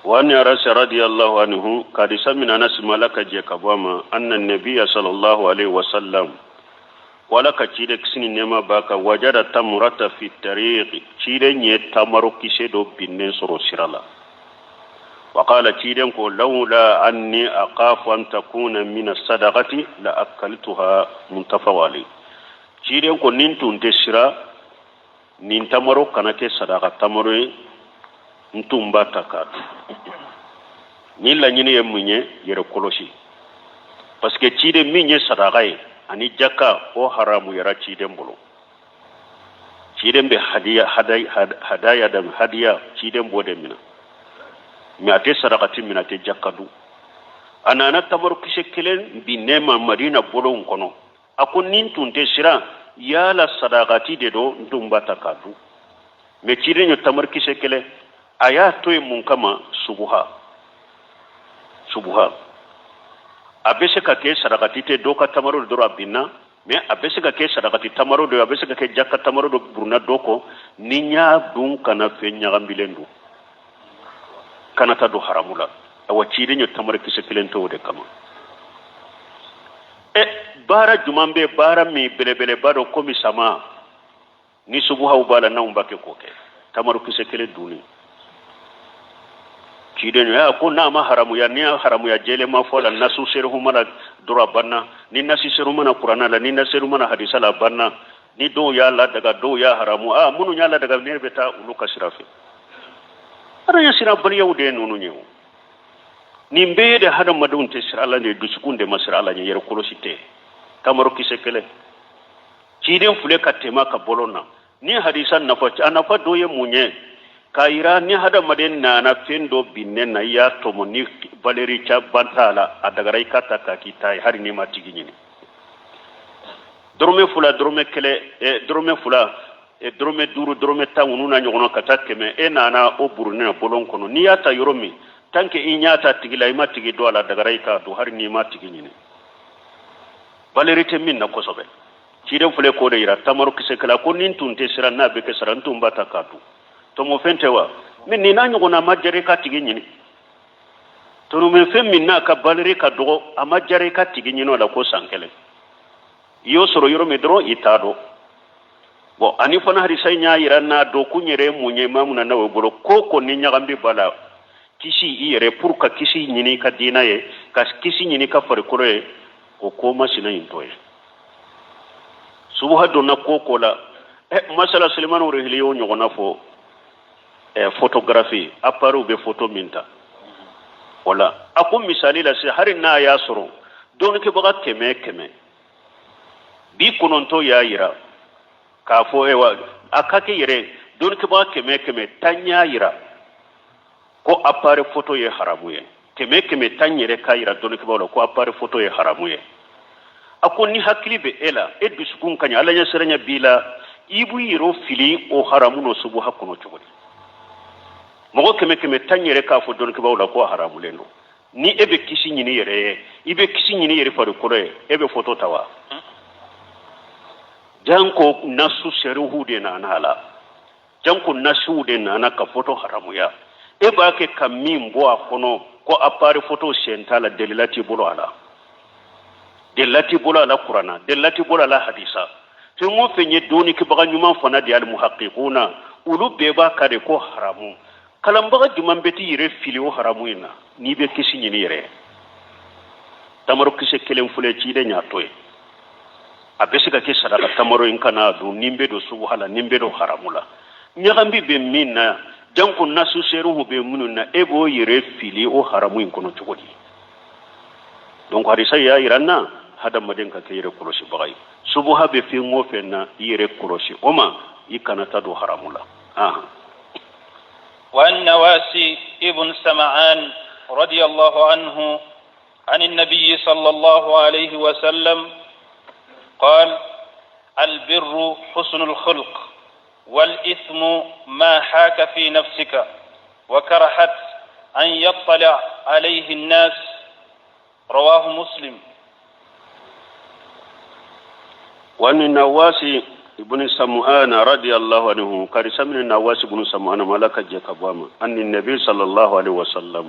وأن أنس رضي الله عنه قد سمع ناس ملك جكبوما أن النبي صلى الله عليه وسلم ولك تشيرك سنين نما باكا وجد تمرة في الطريق تشيرين يتمر كيسدو بنين سرو سرالا وقال تشيرين لولا أني أخاف أن تكون من الصدقة لأكلتها منتفوالي تشيرين ننتون تسرا ننتمرو كانك صدقة تمرو ntumba takatu ni la nyine yemunye yere koloshi parce que chide minye sadaqai ani jaka o haramu yara chide mbolo chide be hadaya dam hadiya chide mbode mina mi ate sadaqati mina te jakadu anana tamaru kishekelen bi nema madina bolo nkono akon nintunte sira yala sadaqati de do ntumba takatu me chide nyo tamar kishekele aya toy mun kama subuha abese ka ke sadaqati te do ka tamaro do rabina me abese ka ke sadaqati tamaro do abese ka ke jakka tamaro do burna doko ninya dun kana fe nyagambilendu kana ta do haramula awa chide nyo tamaro kise kilento de kama bara jumambe bara mi belebele bado komi sama ni subuha ubala na umbake koke tamaro kise kile duni kiden ya ko na ma haramu ya ni haramu ya jele ma fola nasu seru mana dura banna ni nasi seru mana qur'ana la ni nasiru mana hadisa la banna ni do ya la daga do ya haramu munu nya la daga ne beta ulu kasirafi ara ya sira bari yaude nunu nyew ni mbede hadam madun te sira Allah ne du sukunde masira Allah ne yer kolosite tamaro kisekele kiden fule katema ka bolona ni hadisan na fa anafa do ye munye kaira ni hada maden na fendo binne na ya tomo ni valeri cha bantala adagarai kata ka kitai hari ni matigi nyini drome fula drome kele drome fula drome duru drome tangunu na nyono kata keme na o burune na bolon kono ni ata yoromi tanke inyata tigila imatigi do ala adagarai ka do hari ni matigi nyini valeri te min na kosobe kire fule ko de ira tamaru kisekala ko nin tunte sira na be ke sara ntumba takatu to mo fentewa min ni na nyugona majare ka tigi nyini to no men fem min na ka balere ka dogo amajare ka tigi nyino la ko sankele yo soro yoro me dro itado bo ani fana hari sai nya ira na do kunyere munye mamuna na wogoro koko ni nyagambi bala kisi iyere pour ka kisi nyini ka dinaye ka kisi nyini ka fare kore ko koma sina intoye subuha do na koko la masala Suleiman urihiliyo nyogona fo photographie apparu be photo minta wala akum misali la se harin na ya soro don ke baga keme bi kunonto ya yira ka fo ewa akake yire don ke baga keme tanya yira ko appare photo ye haramu ye keme tanyere ka yira don ke baga ko appare photo ye haramu ye akon ni hakli be ela edbisukun kanya ala ya serenya bila ibu yiro fili o haramu no subu hakuno chogodi mogo keme tanyere ka fo don ke bawla ko haramu lendo ni ebe kisi nyini yere ibe kisi nyini yere faru kore ebe photo tawa janko nasu seruhu de na nala janko nasu de na ka photo haramu ya eba ke kamimbo akono ko apare photo sentala delilati bolo ala qur'ana delilati bolo ala hadisa to mo fenye doni ke baga nyuma fana di al muhaqqiquna ulu beba kare ko haramu kalambaga juman beti yire filio haramu ina ni be kisi nyini yere tamaro kise kelen fule ci de nyatoy abesi ka ke sadaka tamaro in kana du nimbe do subhala nimbe do haramula nyagambi be minna janko nasu seru be mununa ebo yire filio haramu in kono chogodi donc harisa ya iranna hada maden ka ke yire koloshi bagay subha be fi ngofenna yire koloshi oma ikana tadu haramula وعن نواسي ابن سمعان رضي الله عنه عن النبي صلى الله عليه وسلم قال البر حسن الخلق والإثم ما حاك في نفسك وكرهت أن يطلع عليه الناس رواه مسلم. وعن النواسي ابن سمعان رضي الله عنه كارثة من النواس ابن سمعان ملك جكبام أن النبي صلى الله عليه وسلم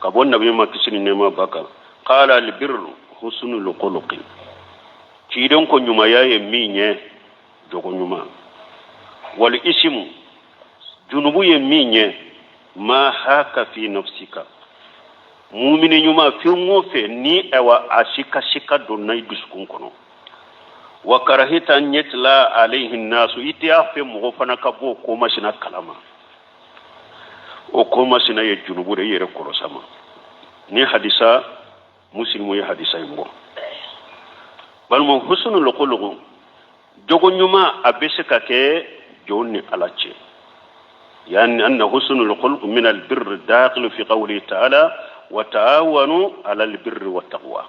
كبون النبي ما كسر نما بكا قال البر حسن الخلق كيدون كن يوم يمينه جوكون يوم والاسم جنوب يمينه ما هاك في نفسك مؤمن يوم في موفى ني أو أشيكا شيكا دون يدسكون كنو وكرهت أن يتلى عليه الناس إتيا في مغفنا كبو كوما سنا كلاما وكوما سنا يجنوب ريري كورسما ني حديثا مسلم يا حديثا يمو بل من حسن الخلق جوغو نيوما ابيسكا كي جوني علاتشي يعني ان حسن الخلق من البر داخل في قوله تعالى وتعاونوا على البر والتقوى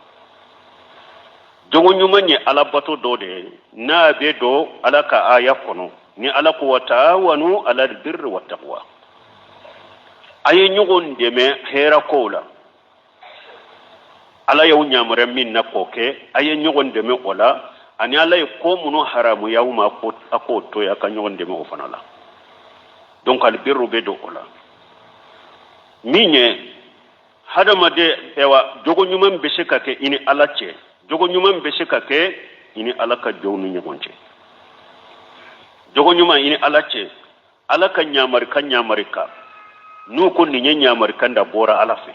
jogo nyuma ni ala bato do de na be do ala ka aya kono ni ala ko ta'awanu ala albirri wat taqwa aye nyugon de me hera kola ala yaw nyamare min na koke aye nyugon de me ola ani ala ko muno haramu yawma ko ako to ya ka nyugon de me o fanala donc albirru be do ola minye hadama de ewa jogo nyuma be sheka ke ini ala che jogo nyuma mbese kake ini alaka jownu nyagonche jogo nyuma ini alache alaka nyamarika nu ko ni nyamarika nda bora alafe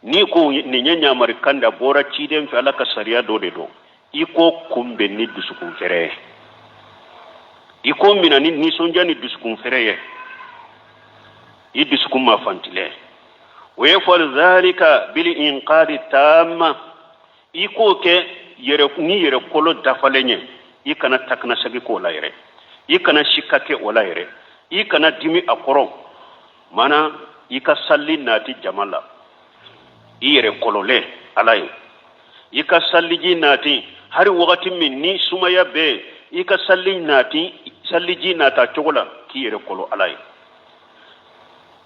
ni ko ni nyamarika nda bora chidem fi alaka sariya do de do iko kumbe ni dusukun fere iko mina ni sonja ni dusukun fere ye i dusukun ma fantile wa yafal dhalika bil inqadi tamma iko ke yere kolo dafalenye ikana takna sagi ko la yere ikana shikake wala yere ikana dimi akoro mana ika salli nati jamala yere kolole alay ika salli ji nati hari wakati min ni sumaya be ika salli ji nata chogola ki yere kolo alay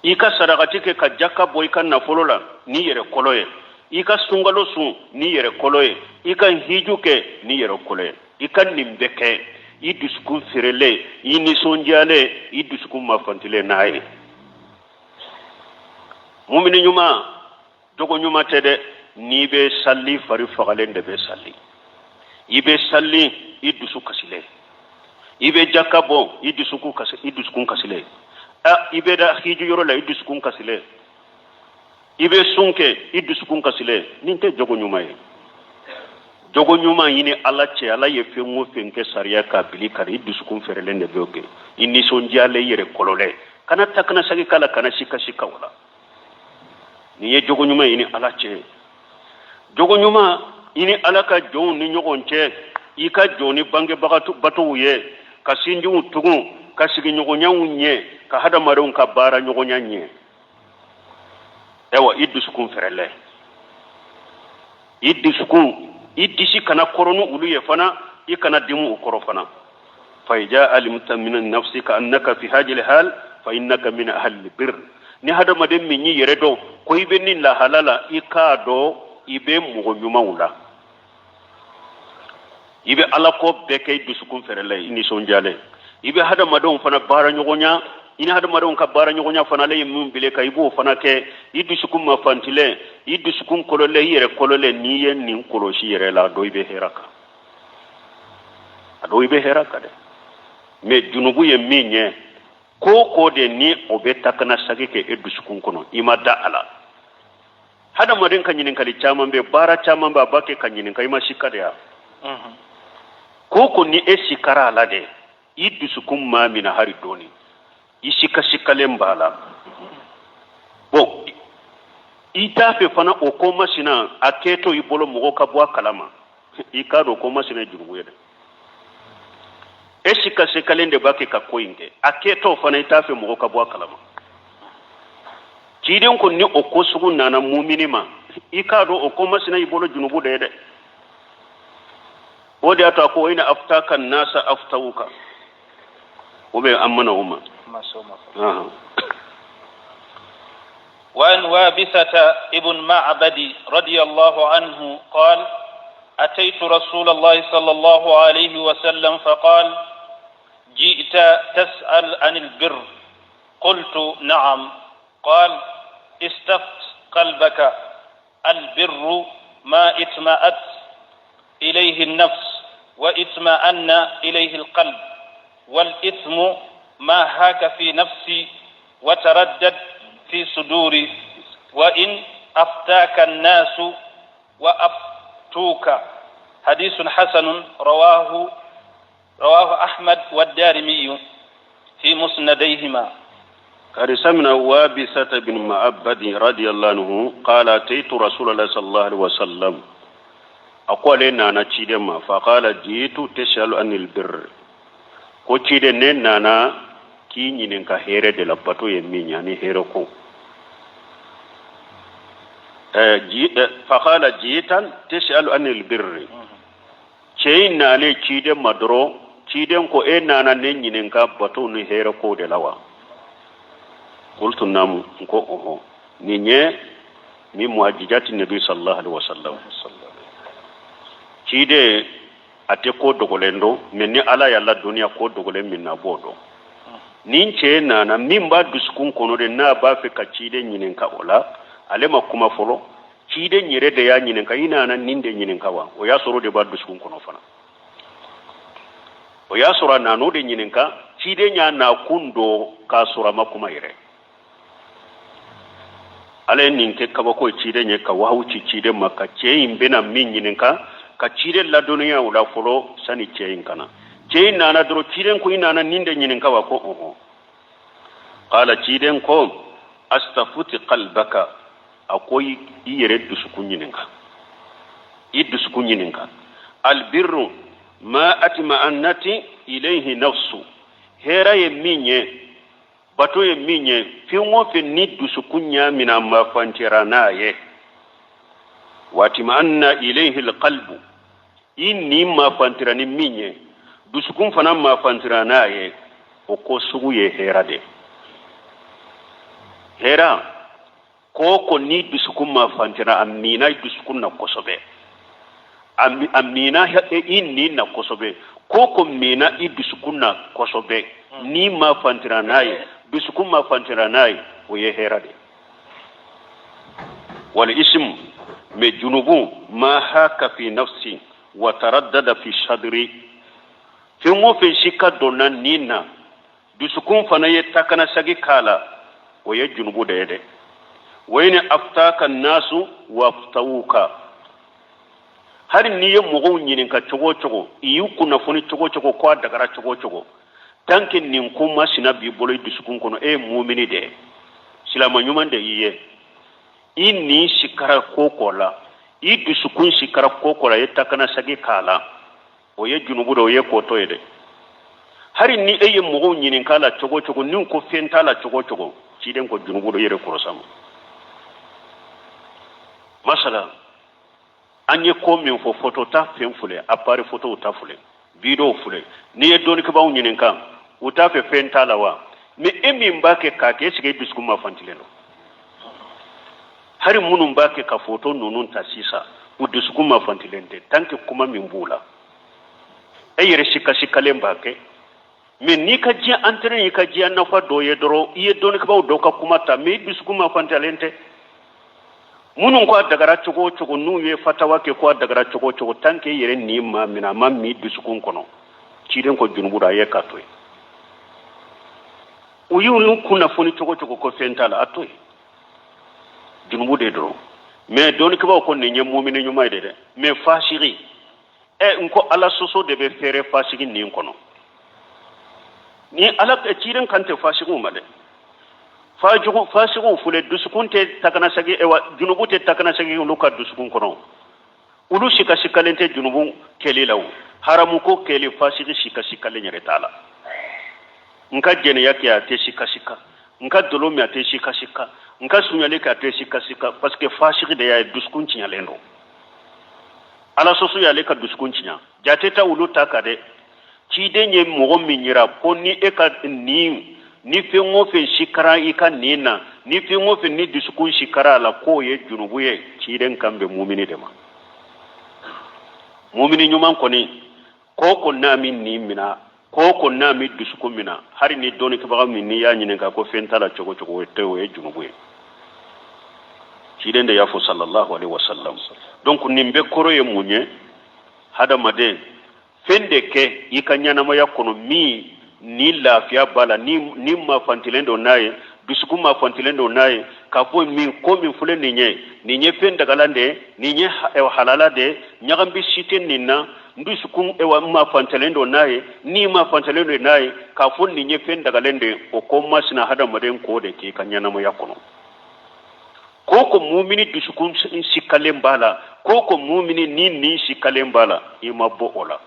ika sadaqati ke ka jakka boy kan na folola ni yere koloye ika sungalo sun ni yere koloye ika hijuke ni yere koloye ika nimbeke i duskun firele i nisonjale i duskun mafantile nae mumini nyuma jogo nyuma tede ni be salli fari fagalen de be salli ibe salli i dusu kasile ibe jakabo i duskun kasile ibe da hiju yoro la i duskun kasile ibe sunke idusukun kasile ninte jogo nyuma ye jogo nyuma yini ala che ala ye fengo fenke sariya ka bili kare idusukun ferelende beoge inni sonjale yere kolole kana takana sagi kala kana shika wala ni ye jogo nyuma yini ala che jogo nyuma yini ala ka jon ni nyogonche ika joni bange batu ye kasinju tugu kasigi nyogonya unye ka hada maron ka bara nyogonya nye ewa idusukun ferele idusukun idisi kana koronu ulu ye fana ikana dimu ukoro fana fa ija alimta min nafsika annaka fi hajil hal fa innaka min ahli bir ni hada madem min yi yere do ko ibe ni la halala ikado ibe mugo nyuma wula ibe ala ko beke idusukun ferele ini sonjale ibe hada madon fana bara nyogonya ina hada madon ka bara nyogonya fana le mun bile ka ibo fana ke idusukun ma fantile idusukun kolole yere kolole ni yen nin koloshi yere la do ibe heraka de me junubu ye minye ko de ni obeta kana sage ke idusukun kono imada ala hada madin kan yin kali chaman be bara chaman ba bake kan yin kai ma shikada ya ko ni esikara ala de idusukun ma mina hari doni ishika lembala bo itafe fana okoma sina aketo ibolo mugo kabwa kalama ikado okoma sina jurwede eshika sekalende bake kakoinde aketo fana itafe mugo kabwa kalama jiden ko ni okosugu nana mu'minima ikado okoma sina ibolo junubu dede odi ata ko ina aftaka nasa aftauka obe amana umma وعن وابثة ابن معبد رضي الله عنه قال أتيت رسول الله صلى الله عليه وسلم فقال: جئت تسأل عن البر. قلت: نعم. قال: استفت قلبك، البر ما اطمأت إليه النفس واطمأن إليه القلب، والإثم ما هاك في نفسي وتردد في صدوري، وإن أفتاك الناس وأفتوك. حديث حسن رواه أحمد والدارمي في مسنديهما. قد سمعنا وابثة بن معبد رضي الله عنه قال: أتيت رسول الله صلى الله عليه وسلم أقول لنا أنا تشيدما فقال: جئت تسأل عن البر. ko cide nen nana ki nyinin ka here de la bato ye min yani here ko فقال: جئتا تسأل عن البر. cey nale cide madro ciden ko nana nen nyinin ka bato ni here ko de lawa. قلت نعم. ko oho ni nye mi muajijati nabi sallallahu alaihi wasallam cide ate ko dogolendo menni ala yalla dunia ko dogolen min na bodo nin ce nana min ba duskun kono de na ba fe ka cide nyinin ka ola ale ma kuma folo cide nyire de ya nyinin ka ina nan nin de nyinin ka wa o ya soro de ba duskun kono fana o ya soro na no de nyinin ka cide nya na kundo ka sura makuma ire ale nin ke kaba ko cide nye ka wahauci cide maka ce imbena min nyinin ka cire la duniya wala folo sani ceyin kana ceyin nana dro ciren ko ina nan ninde nyinin kawa ko oho qala ciden ko astafuti qalbaka akoy iyere dusukun nyinin ka idusukun nyinin ka albirru ma atma annati ilayhi nafsu hera ye minye bato ye minye fingo fe ni dusukun nya mina ma fantira naye watima ilayhi alqalbu inni ma fantirani minye dusukun fana ma fantirana ye o ko sugu ye hera de hera ko ni dusukun ma fantira amina dusukun na kosobe amina inni na kosobe ko mina dusukun na kosobe ni ma fantirana ye dusukun ma fantirana ye o ye hera de wal ism me junubu ma haka fi nafsi wa taraddada fi sadri fi mo fi shika donna nina dusukun fana ye takana sagi kala o ye junubu de de wayne aftaka nasu wa aftauka har ni ye mogo nyinin ka chogo iyu kuna funi chogo kwa dagara chogo tanke nin kuma sina bi bolo dusukun kono mu'mini de silama nyuman de yiye inni shikara kokola idusukun shikara kokola yetakana sagi kala o ye junubu do ye koto yede hari ni eye mogo nyinin kala chogo nin ko fentala chogo ciden ko junubu do yere korosam masala anye ko min fo photo ta fenfule apare photo ta fule video fule ni ye doni ko baw nyinin kan uta fe fentala wa me emi mbake ka ke sige dusukun ma fantileno hari munun bake ka foto nunun tasisa udusukun ma fantilente tanke kuma min bula ayere shika lembake men ni ka ji antre ni ka ji nafa doye doro iye don ka baw do ka kuma ta me dusukun ma fantilente munun ko dagara chogo nu ye fatawa ke ko dagara chogo tanke yere ni ma mina mammi dusukun kono ciden ko junubura ye katoy uyu kuna foni chogo ko fentala atoy junubu de doro mais doni ko ko ne nyem mu'mini nyuma de mais fashiri nko ala soso de be fere fashigi ni kono ni ala ciren kante fashigu made fashigu fule dusukunte takana sagi ewa junubu te takana sagi luka dusukun kono ulu shika lente junubu kelilaw haramu ko keli fashigi shika lenyere tala nka jene yake ate shika nka dolomi ate shika nka sunyale ka ate shika parce que fashigi de ya duskun cinya lendo ala soso ya le ka duskun cinya jateta ulu takade ci de nye mogo minyira ko ni eka ni fengo fe shikara ika nina ni fengo fe ni duskun shikara la ko ye junubu ye ci den kambe mu'mini de ma mu'mini nyuman koni ko na min ni mina ko na mi dusuku mina hari ni doni ke baga min ni ya nyine ka ko fentala chogo chogo tewo e junubu sidende ya fo sallallahu alaihi wasallam donc nimbe koro ye munye hada made fende ke ikanyana ma yakono mi ni lafiya bala ni ma fantilendo naye dusuku ma fantilendo naye ka fo mi ko mi fule ninye fenda galande ninye halala de nyagambi siten ninna ndusuku ewa ma fantilendo naye ni ma fantilendo naye ka fo ninye fenda galende o ko masina hada made ko de ke kanyana ma yakono koko mumini dusukun sikalen bala koko mumini ni sikalen bala ima bo ola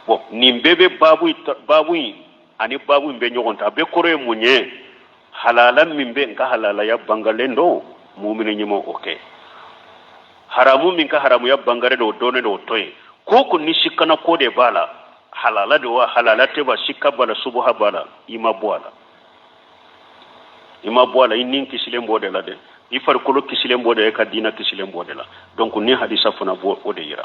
bo nimbebe babu ani babu mbe nyogonta be kore munye halala mimbe nka halala ya bangalendo mumini nyimo okay haramu minka haramu ya bangare do done do toy koko ni sikana kode bala halala do halala te ba sikabala subha bala ima bo ala ima boala inin kisilen bode la de ifar kolo kisilen bode ka dina kisilen bode la donc ni hadisa fana bo ode yira